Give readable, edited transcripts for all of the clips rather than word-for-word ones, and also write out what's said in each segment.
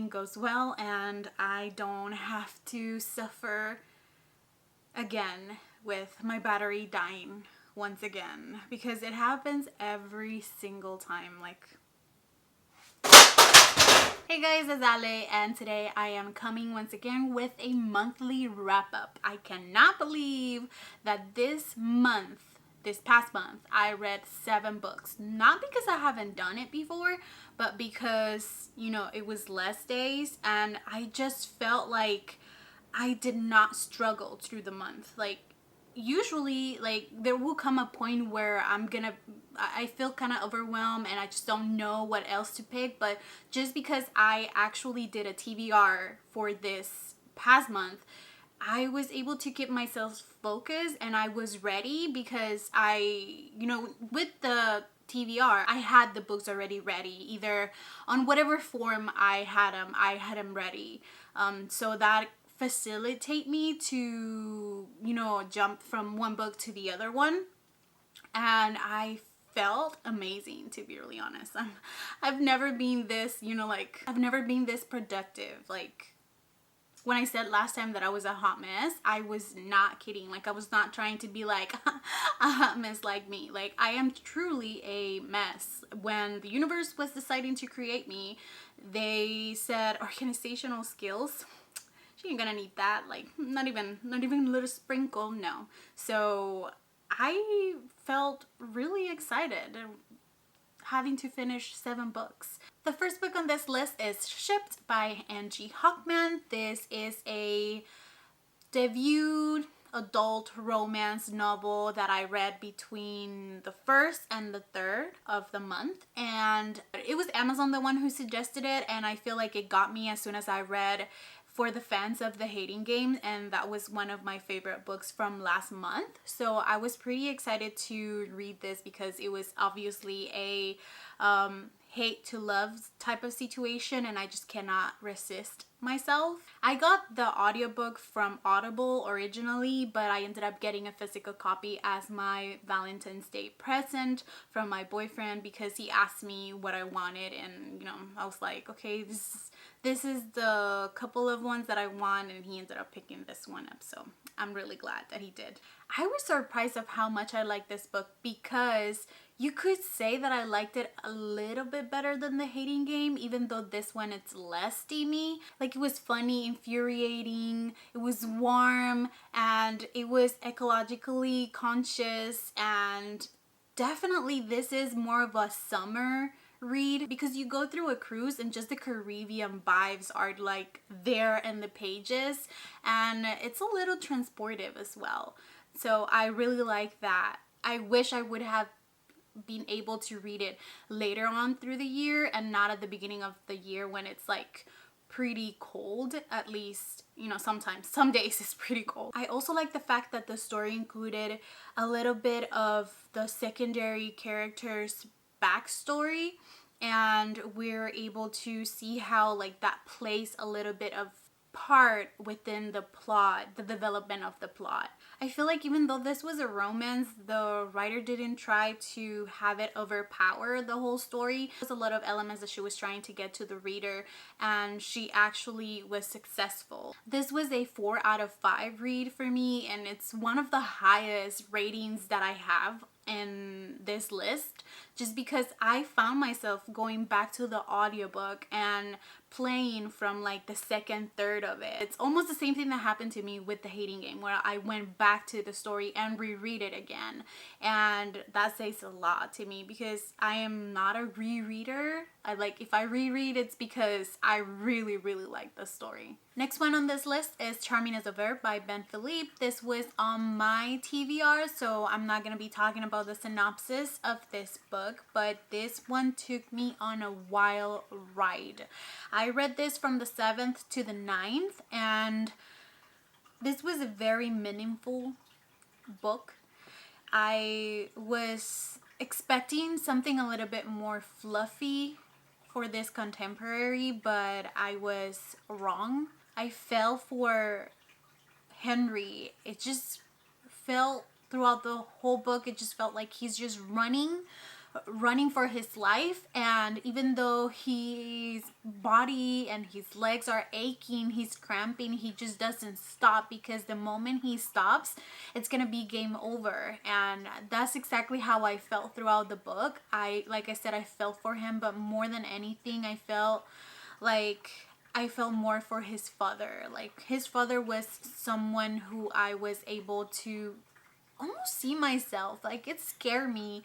goes well and I don't have to suffer again with my battery dying once again, because it happens every single time. Like, hey guys, it's Ale, and today I am coming once again with a monthly wrap-up. I cannot believe that this past month, I read 7 books. Not because I haven't done it before, but because, it was less days, and I just felt like I did not struggle through the month. Like, usually, like, there will come a point where I feel kind of overwhelmed and I just don't know what else to pick. But just because I actually did a TBR for this past month, I was able to keep myself focused and I was ready, because with the TBR, I had the books already ready, either on whatever form I had them ready. So that facilitate me to, jump from one book to the other one. And I felt amazing, to be really honest. I've never been this, I've never been this productive. Like, when I said last time that I was a hot mess, I was not kidding. Like, I was not trying to be like a hot mess like me. Like, I am truly a mess. When the universe was deciding to create me, they said organizational skills. She ain't gonna need that. Like, not even a little sprinkle. No. So I felt really excited having to finish 7 books. The first book on this list is Shipped by Angie Hockman. This is a debut adult romance novel that I read between the 1st and the 3rd of the month, and it was Amazon the one who suggested it, and I feel like it got me as soon as I read For the Fans of the Hating Game, and that was one of my favorite books from last month. So I was pretty excited to read this because it was obviously a hate to love type of situation, and I just cannot resist myself. I got the audiobook from Audible originally, but I ended up getting a physical copy as my Valentine's Day present from my boyfriend, because he asked me what I wanted, and I was like, okay, this is the couple of ones that I want, and he ended up picking this one up, so I'm really glad that he did. I was surprised of how much I liked this book, because you could say that I liked it a little bit better than The Hating Game, even though this one it's less steamy. Like, it was funny, infuriating, it was warm, and it was ecologically conscious, and definitely this is more of a summer read, because you go through a cruise and just the Caribbean vibes are like there in the pages, and it's a little transportive as well. So I really like that. I wish I would have been able to read it later on through the year and not at the beginning of the year when it's like pretty cold. At least, sometimes, some days it's pretty cold. I also like the fact that the story included a little bit of the secondary characters' backstory, and we're able to see how like that plays a little bit of part within the plot, the development of the plot. I feel like even though this was a romance, the writer didn't try to have it overpower the whole story. There was a lot of elements that she was trying to get to the reader, and she actually was successful. This was a 4 out of 5 read for me, and it's one of the highest ratings that I have in this list, just because I found myself going back to the audiobook and playing from like the second third of it. It's almost the same thing that happened to me with The Hating Game, where I went back to the story and reread it again, and that says a lot to me, because I am not a rereader. If I reread, it's because I really like the story. Next one on this list is Charming as a Verb by Ben Philippe. This was on my TBR, so I'm not going to be talking about the synopsis of this book, but this one took me on a wild ride. I read this from the 7th to the 9th, and this was a very meaningful book. I was expecting something a little bit more fluffy for this contemporary, but I was wrong. I fell for Henry. It just felt throughout the whole book, it just felt like he's just running running for his life, and even though his body and his legs are aching, he's cramping, he just doesn't stop, because the moment he stops, it's gonna be game over. And that's exactly how I felt throughout the book. Like I said, I felt for him, but more than anything, I felt more for his father. Like, his father was someone who I was able to almost see myself. Like, it scared me,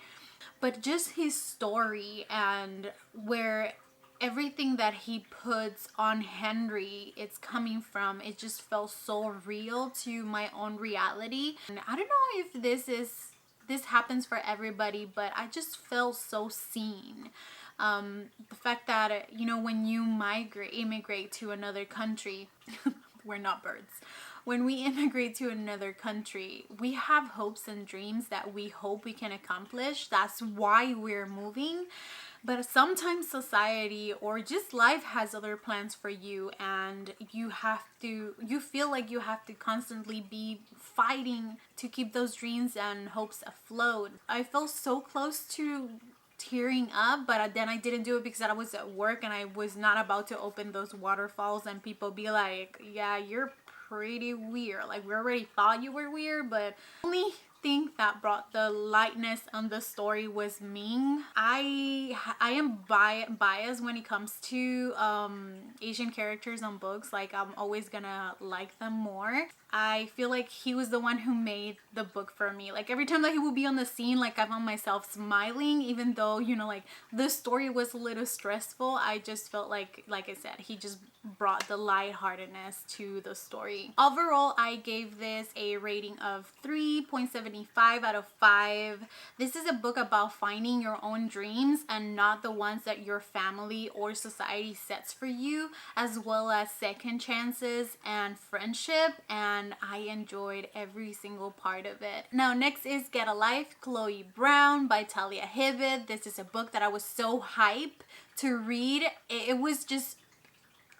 but just his story and where everything that he puts on Henry, it's coming from, it just felt so real to my own reality. And I don't know if this happens for everybody, but I just felt so seen. The fact that, you know, when you immigrate to another country, we're not birds. When we immigrate to another country, we have hopes and dreams that we hope we can accomplish. That's why we're moving. But sometimes society or just life has other plans for you, and you feel like you have to constantly be fighting to keep those dreams and hopes afloat. I felt so close to tearing up, but then I didn't do it because I was at work and I was not about to open those waterfalls and people be like, yeah, you're pretty weird. Like, we already thought you were weird, but only thing that brought the lightness on the story was Ming. I am biased when it comes to Asian characters on books. Like, I'm always gonna like them more. I feel like he was the one who made the book for me. Like, every time that he would be on the scene, like, I found myself smiling, even though, you know, like, the story was a little stressful. I just felt like I said, he just brought the lightheartedness to the story. Overall, I gave this a rating of 3.75 out of 5. This is a book about finding your own dreams and not the ones that your family or society sets for you, as well as second chances and friendship, and I enjoyed every single part of it. Now, next is Get a Life, Chloe Brown by Talia Hibbett. This is a book that I was so hyped to read. It was just,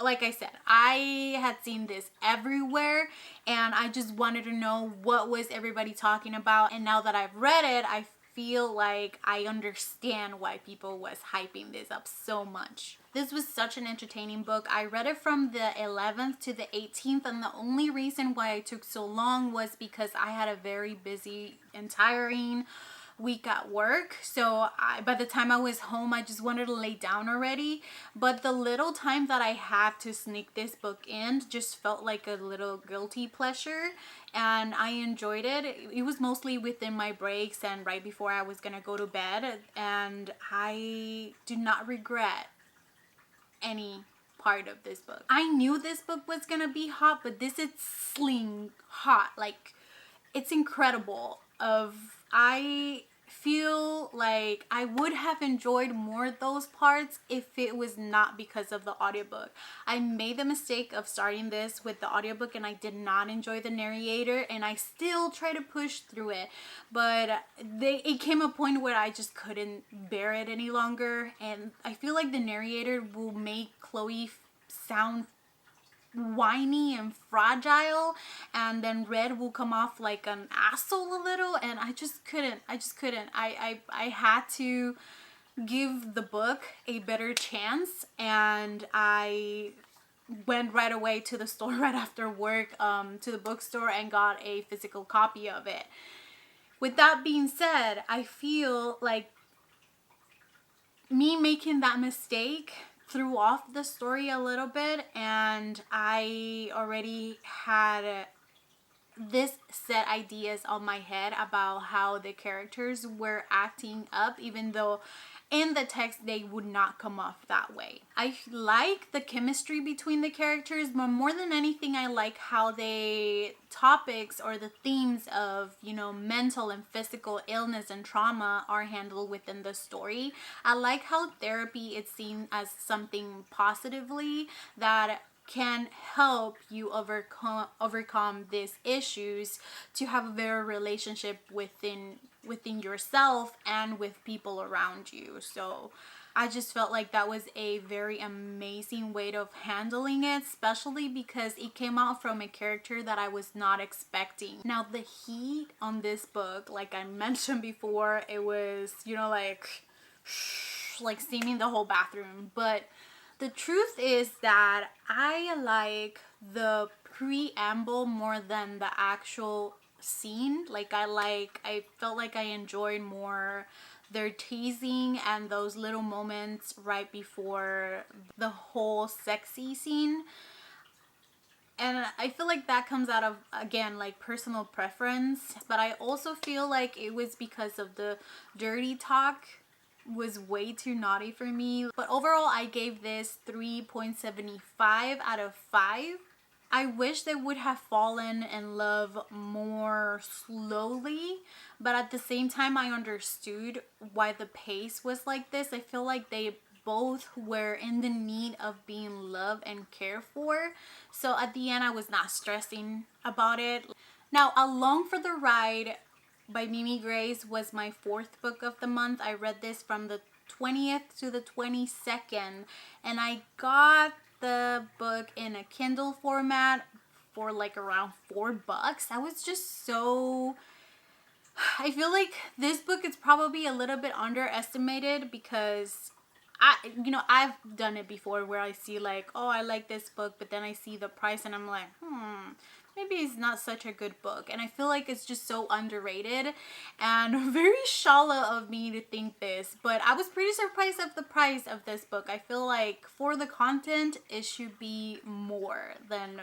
like I said, I had seen this everywhere and I just wanted to know what was everybody talking about. And now that I've read it, I feel like I understand why people was hyping this up so much. This was such an entertaining book. I read it from the 11th to the 18th, and the only reason why it took so long was because I had a very busy and tiring week at work. So by the time I was home, I just wanted to lay down already. But the little time that I had to sneak this book in just felt like a little guilty pleasure, and I enjoyed it. It was mostly within my breaks and right before I was gonna go to bed, and I do not regret any part of this book. I knew this book was gonna be hot, but this is sling hot. Like, it's incredible. I feel like I would have enjoyed more of those parts if it was not because of the audiobook. I made the mistake of starting this with the audiobook and I did not enjoy the narrator, and I still try to push through it, but it came a point where I just couldn't bear it any longer, and I feel like the narrator will make Chloe sound whiny and fragile, and then Red will come off like an asshole a little, and I just couldn't. I had to give the book a better chance, and I went right away to the store right after work, to the bookstore, and got a physical copy of it. With that being said, I feel like me making that mistake threw off the story a little bit, and I already had this set ideas on my head about how the characters were acting up, even though in the text they would not come off that way. I like the chemistry between the characters, but more than anything, I like how the topics or the themes of, you know, mental and physical illness and trauma are handled within the story. I like how therapy is seen as something positively that can help you overcome these issues to have a better relationship within yourself and with people around you. So I just felt like that was a very amazing way of handling it, especially because it came out from a character that I was not expecting. Now, the heat on this book, like I mentioned before, it was, you know, like like steaming the whole bathroom. But the truth is that I like the preamble more than the actual scene. Like I felt like I enjoyed more their teasing and those little moments right before the whole sexy scene. And I feel like that comes out of, again, like personal preference, but I also feel like it was because of the dirty talk was way too naughty for me. But overall, I gave this 3.75 out of 5. I wish they would have fallen in love more slowly, but at the same time, I understood why the pace was like this. I feel like they both were in the need of being loved and cared for. So at the end, I was not stressing about it. Now, Along for the Ride by Mimi Grace was my 4th book of the month. I read this from the 20th to the 22nd, and I got the book in a Kindle format for like around $4. I was just so... I feel like this book is probably a little bit underestimated because I've done it before where I see like, oh, I like this book, but then I see the price and I'm like, maybe it's not such a good book. And I feel like it's just so underrated and very shallow of me to think this, but I was pretty surprised at the price of this book. I feel like for the content, it should be more than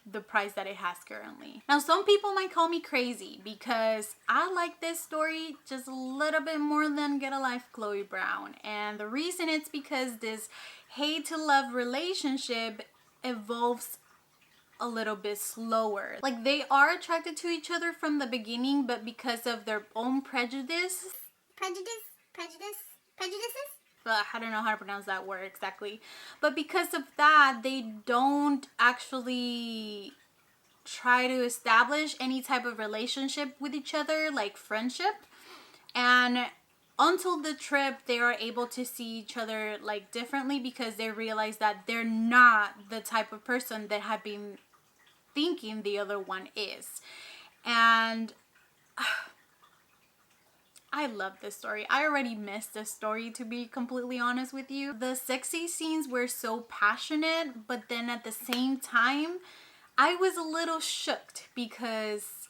the price that it has currently. Now, some people might call me crazy because I like this story just a little bit more than Get a Life, Chloe Brown. And the reason it's because this hate to love relationship evolves a little bit slower. Like, they are attracted to each other from the beginning, but because of their own prejudices, I don't know how to pronounce that word exactly, but because of that, they don't actually try to establish any type of relationship with each other, like friendship. And until the trip, they are able to see each other like differently because they realize that they're not the type of person that have been thinking the other one is. And I love this story. I already missed this story, to be completely honest with you. The sexy scenes were so passionate, but then at the same time, I was a little shocked because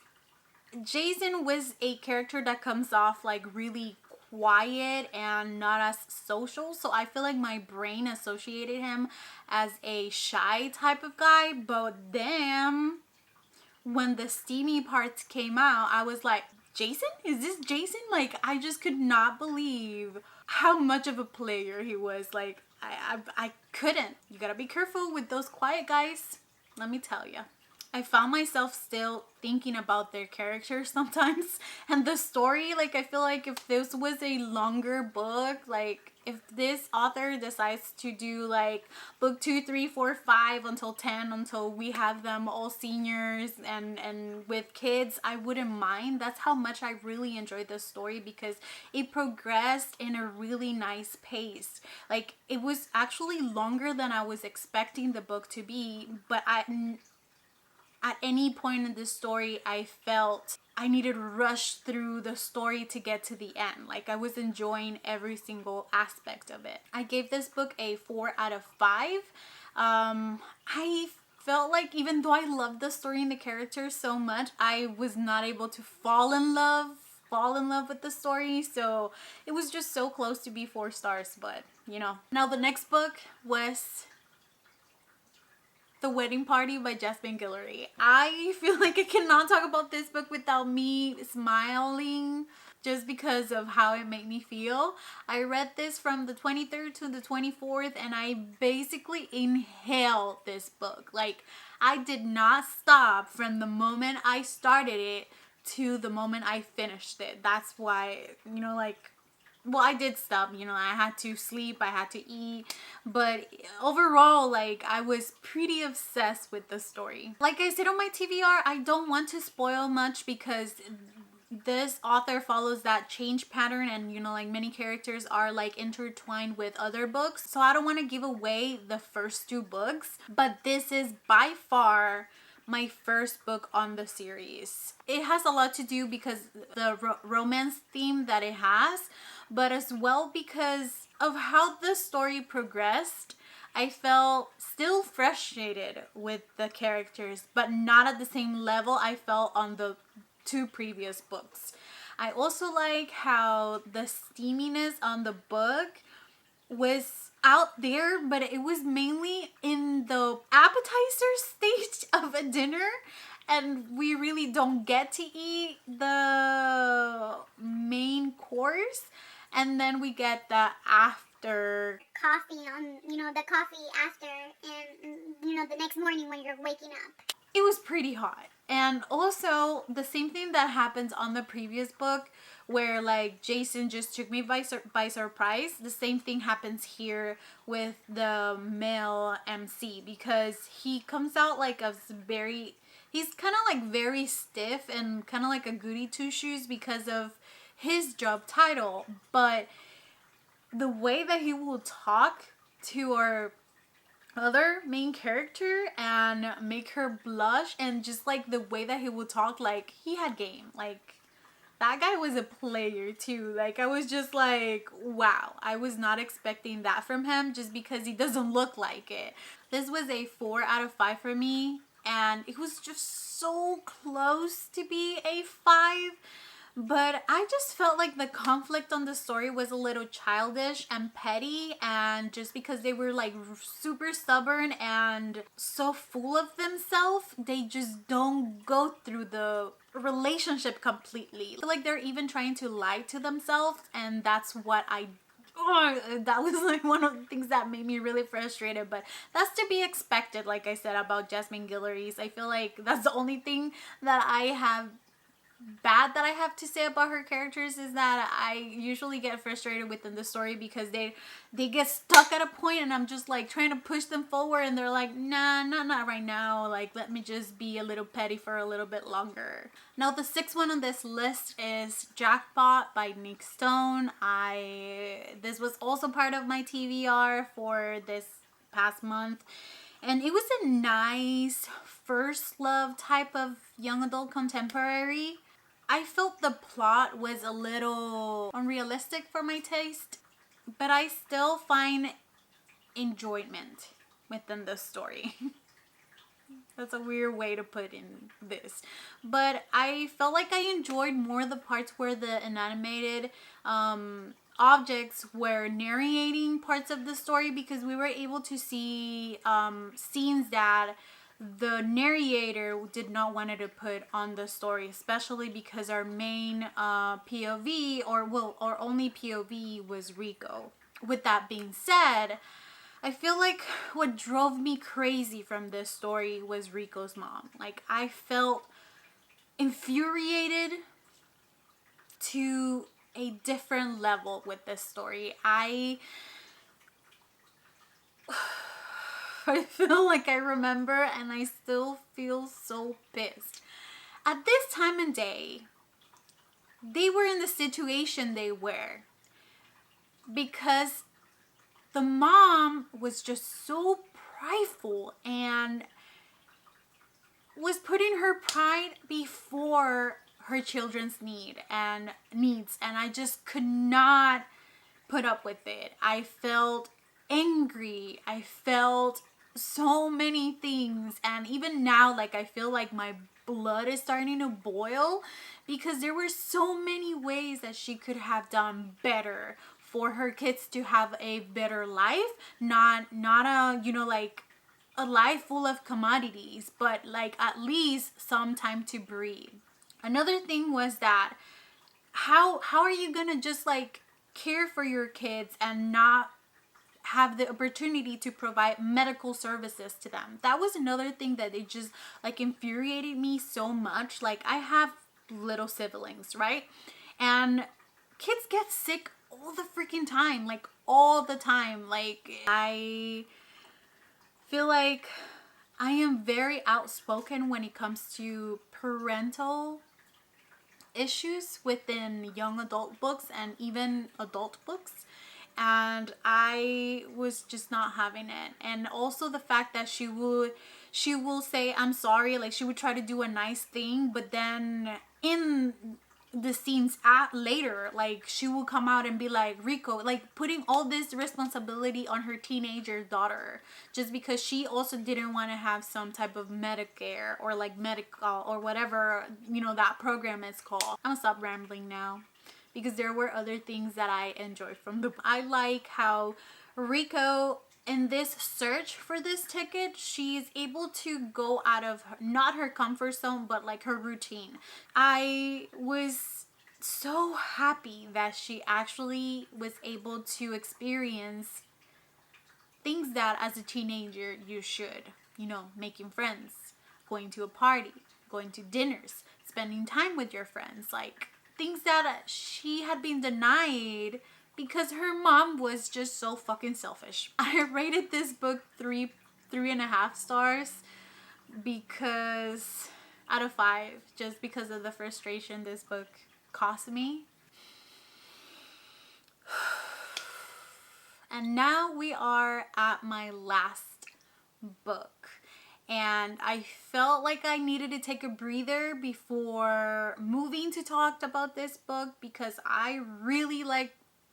Jason was a character that comes off like really quiet and not as social. So I feel like my brain associated him as a shy type of guy. But then when the steamy parts came out, I was like, Jason? Is this Jason? Like, I just could not believe how much of a player he was. Like, I couldn't. You gotta be careful with those quiet guys. Let me tell you. I found myself still thinking about their characters sometimes. And the story, like, I feel like if this was a longer book, like, if this author decides to do, like, book 2, 3, 4, 5 until 10, until we have them all seniors and with kids, I wouldn't mind. That's how much I really enjoyed this story because it progressed in a really nice pace. Like, it was actually longer than I was expecting the book to be, but at any point in the story, I felt I needed to rush through the story to get to the end. Like, I was enjoying every single aspect of it. I gave this book a 4 out of 5. I felt like even though I loved the story and the characters so much, I was not able to fall in love with the story. So it was just so close to be 4 stars, but you know. Now the next book was The Wedding Party by Jasmine Guillory. I feel like I cannot talk about this book without me smiling just because of how it made me feel. I read this from the 23rd to the 24th and I basically inhaled this book. Like, I did not stop from the moment I started it to the moment I finished it. That's why, you know, like, well, I did stop, you know, I had to sleep, I had to eat, but overall, like, I was pretty obsessed with the story. Like I said on my TVR, I don't want to spoil much because this author follows that change pattern and, you know, like, many characters are like intertwined with other books, so I don't want to give away the first 2 books, but this is by far my first book on the series. It has a lot to do because the romance theme that it has, but as well because of how the story progressed. I felt still frustrated with the characters, but not at the same level I felt on the two previous books. I also like how the steaminess on the book was out there, but it was mainly in the appetizer stage of a dinner, and we really don't get to eat the main course, and then we get the after coffee on, the coffee after, and, the next morning when you're waking up. It was pretty hot. And also the same thing that happens on the previous book where like Jason just took me by surprise. The same thing happens here with the male MC because he comes out like a very, he's kind of like very stiff and kind of like a goody two shoes because of his job title, but the way that he will talk to our other main character and make her blush, and just like the way that he would talk, like he had game. Like that guy was a player too. Like I was just like, wow, I was not expecting that from him just because he doesn't look like it. This was a 4 out of 5 for me, and it was just so close to be a 5. But I just felt like the conflict on the story was a little childish and petty, and just because they were like super stubborn and so full of themselves, they just don't go through the relationship completely. I feel like they're even trying to lie to themselves, and that's what that was like one of the things that made me really frustrated, but that's to be expected. Like I said about Jasmine Guillory, I feel like that's the only thing that I have bad that I have to say about her characters is that I usually get frustrated within the story because they get stuck at a point and I'm just like trying to push them forward and they're like, nah, not right now, like let me just be a little petty for a little bit longer. Now the sixth one on this list is Jackpot by Nick Stone. This was also part of my TBR for this past month, and it was a nice first love type of young adult contemporary. I felt the plot was a little unrealistic for my taste, but I still find enjoyment within the story. That's a weird way to put in this. But I felt like I enjoyed more the parts where the animated objects were narrating parts of the story, because we were able to see scenes that the narrator did not want to put on the story, especially because our main POV, or only POV, was Rico. With that being said, I feel like what drove me crazy from this story was Rico's mom. Like I felt infuriated to a different level with this story. I feel like I remember and I still feel so pissed. At this time and day, they were in the situation they were because the mom was just so prideful and was putting her pride before her children's needs, and I just could not put up with it. I felt angry. I felt so many things, and even now, like, I feel like my blood is starting to boil because there were so many ways that she could have done better for her kids to have a better life, not a, like a life full of commodities, but like at least some time to breathe. Another thing was that how are you gonna just like care for your kids and not have the opportunity to provide medical services to them? That was another thing that it just like infuriated me so much. Like I have little siblings, right? And kids get sick all the freaking time, like all the time. Like I feel like I am very outspoken when it comes to parental issues within young adult books and even adult books. and I was just not having it. And also the fact that she will say I'm sorry, like she would try to do a nice thing, but then in the scenes later, like she will come out and be like, Rico, like putting all this responsibility on her teenager daughter just because she also didn't want to have some type of Medicare or like medical or whatever, you know, that program is called. I'm gonna stop rambling now because there were other things that I enjoyed from the. I like how Rico, in this search for this ticket, she's able to go out of not her comfort zone, but like her routine. I was so happy that she actually was able to experience things that as a teenager you should, you know, making friends, going to a party, going to dinners, spending time with your friends, like things that she had been denied because her mom was just so fucking selfish. I rated this book 3.5 stars because out of 5, just because of the frustration this book cost me. And now we are at my last book. And I felt like I needed to take a breather before moving to talk about this book because I really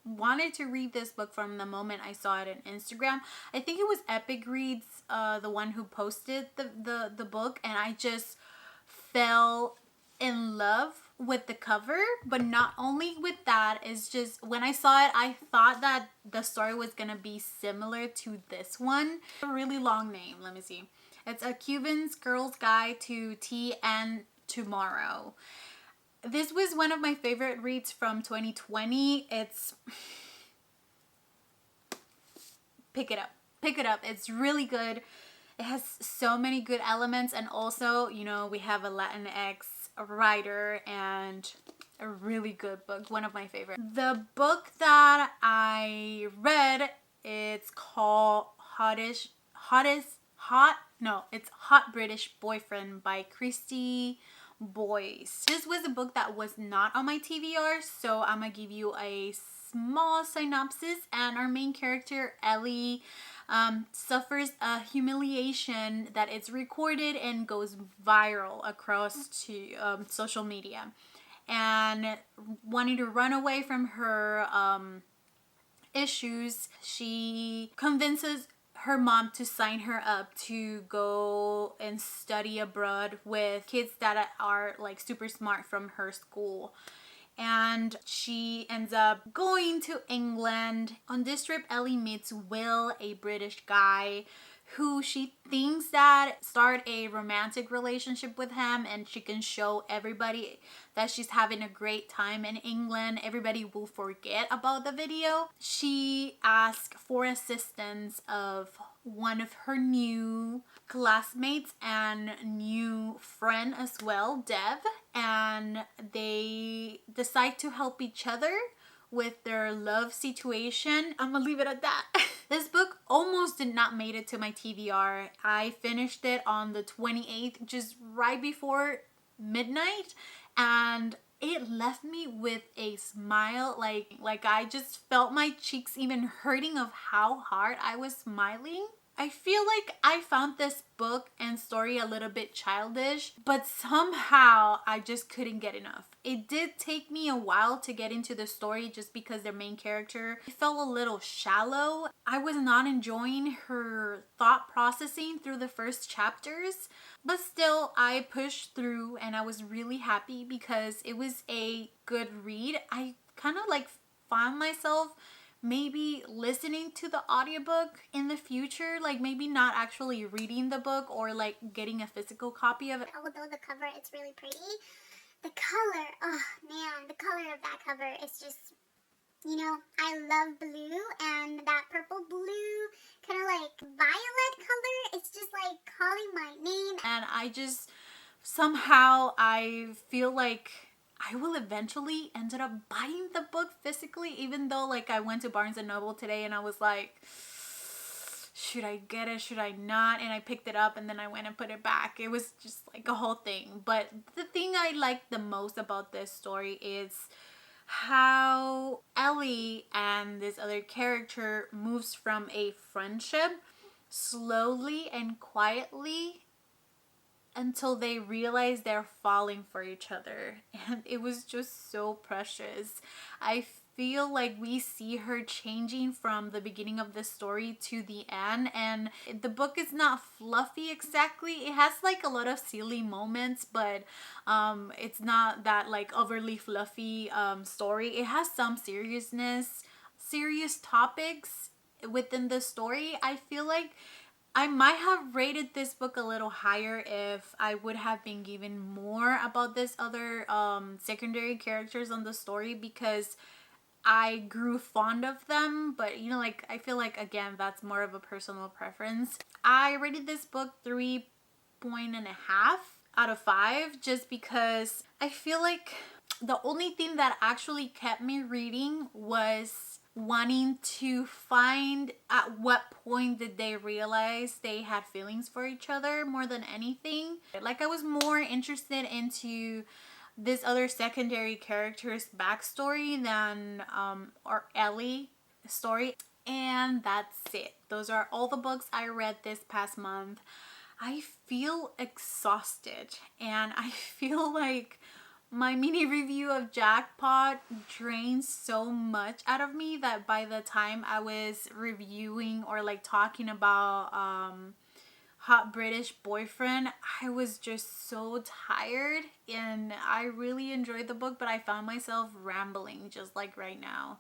wanted to read this book from the moment I saw it on Instagram. I think it was Epic Reads, the one who posted the book, and I just fell in love with the cover. But not only with that, it's just when I saw it, I thought that the story was gonna be similar to this one. A really long name, let me see. It's a Cubans Girls Guide to Tea and Tomorrow. This was one of my favorite reads from 2020. It's pick it up, it's really good. It has so many good elements, and also, you know, we have a Latinx writer and a really good book, one of my favorite. The book that I read, it's called Hot British Boyfriend by Christy Boyce. This was a book that was not on my TBR, so I'm gonna give you a small synopsis. And our main character, Ellie, suffers a humiliation that it's recorded and goes viral across to social media. And wanting to run away from her issues, she convinces her mom to sign her up to go and study abroad with kids that are like super smart from her school. And she ends up going to England. On this trip, Ellie meets Will, a British guy who she thinks that start a romantic relationship with him, and she can show everybody that she's having a great time in England. Everybody will forget about the video. She asks for assistance of one of her new classmates and new friend as well, Dev, and they decide to help each other with their love situation. I'm gonna leave it at that. This book almost did not make it to my TBR. I finished it on the 28th, just right before midnight, and it left me with a smile. Like I just felt my cheeks even hurting of how hard I was smiling. I feel like I found this book and story a little bit childish, but somehow I just couldn't get enough. It did take me a while to get into the story just because their main character felt a little shallow. I was not enjoying her thought processing through the first chapters, but still I pushed through and I was really happy because it was a good read. I kind of like found myself maybe listening to the audiobook in the future, like maybe not actually reading the book or like getting a physical copy of it. Although the cover, it's really pretty, the color, oh man, the color of that cover is just, you know, I love blue, and that purple blue kind of like violet color, it's just like calling my name. And I just somehow I feel like I will eventually ended up buying the book physically, even though like I went to Barnes and Noble today and I was like, should I get it, should I not? And I picked it up and then I went and put it back. It was just like a whole thing. But the thing I like the most about this story is how Ellie and this other character moves from a friendship slowly and quietly until they realize they're falling for each other. And it was just so precious. I feel like we see her changing from the beginning of the story to the end, and the book is not fluffy exactly. It has like a lot of silly moments, but it's not that like overly fluffy story. It has some seriousness, serious topics within the story. I feel like I might have rated this book a little higher if I would have been given more about this other secondary characters on the story, because I grew fond of them. But you know, like, I feel like, again, that's more of a personal preference. I rated this book 3.5 out of 5 just because I feel like the only thing that actually kept me reading was wanting to find at what point did they realize they had feelings for each other more than anything. Like, I was more interested into this other secondary character's backstory than or Ellie story. And that's it. Those are all the books I read this past month. I feel exhausted, and I feel like my mini review of Jackpot drained so much out of me that by the time I was reviewing or like talking about Hot British Boyfriend, I was just so tired, and I really enjoyed the book, but I found myself rambling just like right now.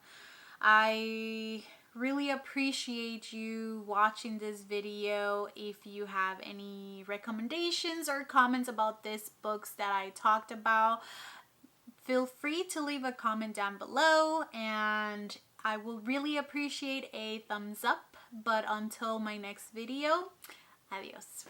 I really appreciate you watching this video. If you have any recommendations or comments about these books that I talked about, feel free to leave a comment down below, and I will really appreciate a thumbs up. But until my next video, adios.